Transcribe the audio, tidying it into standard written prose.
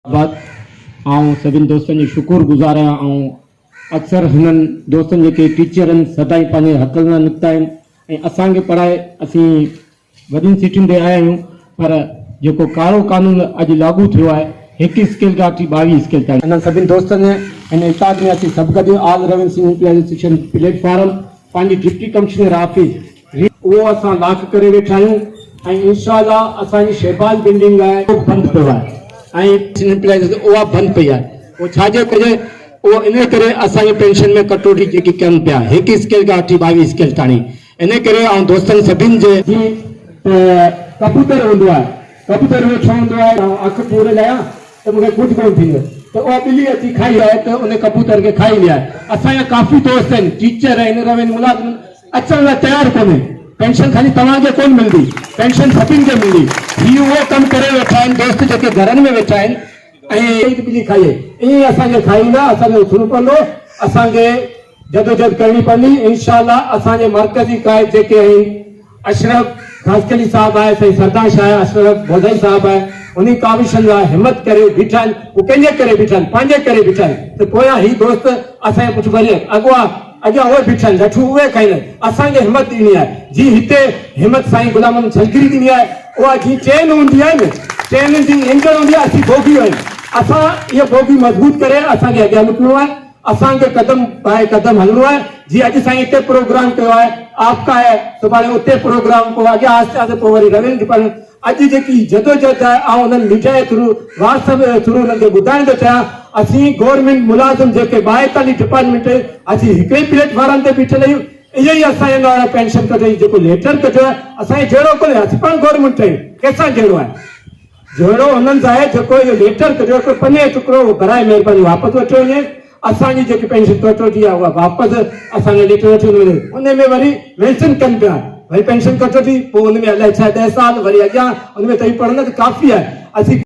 सभिनी दोस्तनि जो शुक्रगुज़ार आहियां। अक्सर हिननि दोस्तनि जेके टीचर आहिनि सदाई पंहिंजे हक़ में निकिता आहिनि ऐं असांखे पढ़ाए असीं वॾियुनि सीटियुनि ते आया आहियूं। पर जेको कारो कानून अॼु लागू थियो आहे, हिकु स्केल खां वठी 22 स्केल ताईं, हिननि सभिनी दोस्तनि हिन इताद में असीं सभु गॾु ऑल रेवेन्यू यूटिलाइजेशन प्लेटफॉर्म पंहिंजी डिप्टी कमिश्नर ऑफिस उहो असां लॉक करे वेठा आहियूं ऐं इंशाअल्लाह असांजी शहबाज बिल्डिंग आहे उहो बंदि पियो आहे ऐं उहा बंदि पई आहे। उहो छाजे करे? उहो इन करे असांजे पेंशन में कटौती जेकी कनि पिया हिकु स्केल खां वठी 22 स्केल ताणी। इन करे ऐं दोस्तनि सभिनि जे कबूतर हूंदो आहे, कबूतर में छो हूंदो आहे अखि पूरे लाइ त मूंखे कुझु कोन थींदो, त उहा ॿिली अची खाई आहे त उन कबूतर खे खाई विया। असांजा काफ़ी दोस्त आहिनि टीचर आहिनि रवेन मुलाज़िम अचण लाइ तयारु कोन्हे। पेंशन खाली तव्हांखे कोन मिलंदी, पेंशन सभिनि खे मिलंदी। ही उहो कमु करे वेठा आहिनि दोस्त जेके घरनि में वेठा आहिनि ऐं ॿिली खाइए ईअं असांखे खाईंदा, असांखे उथणो पवंदो, असांखे जदोजहद करणी पवंदी। इंशाअल्लाह असांजे मरकज़ी क़ाइद जेके आहिनि अशरफ खासकली साहब आहे, सही सरदार शाह अशरफ भोजाई साहब आहे, उन काविशनि लाइ हिमत करे बीठा आहिनि। उहे कंहिंजे करे बीठा आहिनि? पंहिंजे करे बीठा आहिनि। त पोयां ही दोस्त असांजे पुठि वरी अॻियां उहे बीठा आहिनि, लठूं उहे खाईंदा आहिनि। असांखे हिमत ॾिनी आहे, जी हिते हिमत साईं गुलाम अहमद छलकरी ॾिनी आहे। उहा जीअं चेन हूंदी आहे न, चेन जी इंजन हूंदी आहे, असीं बोगियूं आहिनि। असां इहा बोगी मज़बूत करे असांखे अॻियां निकिरणो आहे, असांखे कदम पाए कदम हलणो आहे। जीअं अॼु साईं हिते प्रोग्राम कयो आहे आपका आहे, सुभाणे उते प्रोग्राम पोइ अॻियां आहिस्ते आहिस्ते पोइ वरी रेवेन्यू डिपार्टमेंट। अॼु जेकी जदोजहद आहे ऐं उन्हनि मीडिया जे थ्रू व्हाट्सएप जे थ्रू उन्हनि खे ॿुधाइण थो चाहियां, असीं गवर्नमेंट मुलाज़िम जेके 42 डिपार्टमेंट असीं हिकिड़े प्लेटफॉर्म ते बीठल आहियूं। इहो ई असांजे द्वारा पेंशन कटे जेको लेटर कटियो आहे असांजे जहिड़ो कोन्हे, असीं पाण गवर्नमेंट आहियूं, कंहिंसां जहिड़ो आहे? जहिड़ो हुननि सां आहे जेको इहो लेटर कटियो हिकिड़ो पने टुकड़ो भराए महिरबानी वापसि वठो वञे। असांजी जेकी पेंशन कटौती आहे उहा वापसि असांखे लेटर वठी वञे, उन में वरी मेंशन कनि पिया वरी पेंशन कटौती, पोइ उन में अलाए छा 10 साल वरी अॻियां उन में तई पढ़ंदा त काफ़ी आहे। असीं